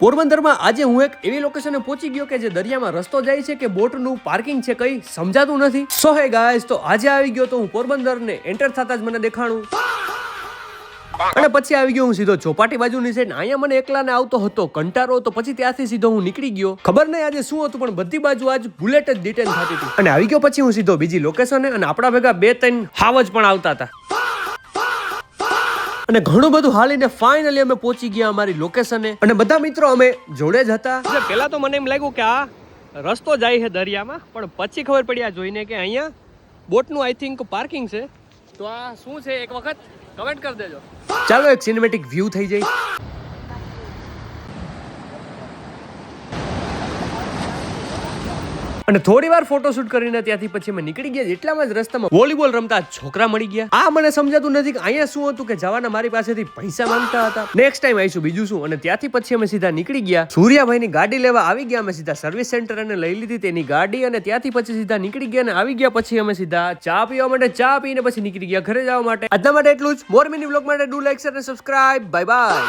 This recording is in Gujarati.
પોરબંદરમાં આજે હું એક એવી લોકેશને પહોંચી ગયો કે જે દરિયામાં રસ્તો જાય છે કે બોટનું પાર્કિંગ છે કઈ સમજાતું નથી. સો હે ગાઈસ, તો આજે આવી ગયો તો હું પોરબંદરને એન્ટર થતા જ મને દેખાણું અને પછી આવી ગયો હું સીધો ચોપાટી બાજુની સાઈડ. અહીંયા મને એકલાને આવતો હતો કંટારો, તો પછી ત્યાંથી સીધો હું નીકળી ગયો. ખબર નહીં આજે શું હતું, પણ બધી બાજુ આજ બુલેટ જ ડિટેન થતી હતી. અને આવી ગયો પછી હું સીધો બીજી લોકેશને, અને આપણા ભેગા 2-3 હાવજ પણ આવતા હતા. અને ઘણું બધું હાલીને ફાઇનલી અમે પહોંચી ગયા અમારી લોકેશને, અને બધા મિત્રો અમે જોડે જ હતા. એટલે પહેલા તો મને એમ લાગ્યું કે આ રસ્તો જાય છે દરિયામાં, પણ પછી ખબર પડી આ જોઈને કે અહીંયા બોટનું આઈ થિંક પાર્કિંગ છે. તો આ શું છે એક વખત કમેન્ટ કરી દેજો. ચાલો એક સિનેમેટિક વ્યૂ થઈ જાય. અને થોડી વાર ફોટોશૂટ કરીને ત્યાંથી પછી અમે નીકળી ગયા. એટલામાં જ રસ્તામાં વોલીબોલ રમતા છોકરા મળી ગયા. આ મને સમજાતું નથી કે અહીંયા શું હતું કે જવાના મારી પાસેથી પૈસા માંગતા હતા. નેક્સ્ટ ટાઈમ આવીશું બીજું શું. અને ત્યાંથી પછી અમે સીધા નીકળી ગયા. સૂર્યાભાઈની ગાડી લેવા આવી ગયા. અમે સીધા સર્વિસ સેન્ટર અને લઈ લીધી તેની ગાડી, અને ત્યાંથી પછી સીધા નીકળી ગયા. અને આવી ગયા પછી અમે સીધા ચા પીવા માટે, ચા પીને પછી નીકળી ગયા ઘરે જવા માટે. આજના માટે એટલું જ. મોર મિની વ્લોગ માટે ડુ લાઈક, શેર અને સબસ્ક્રાઇબ. Bye bye.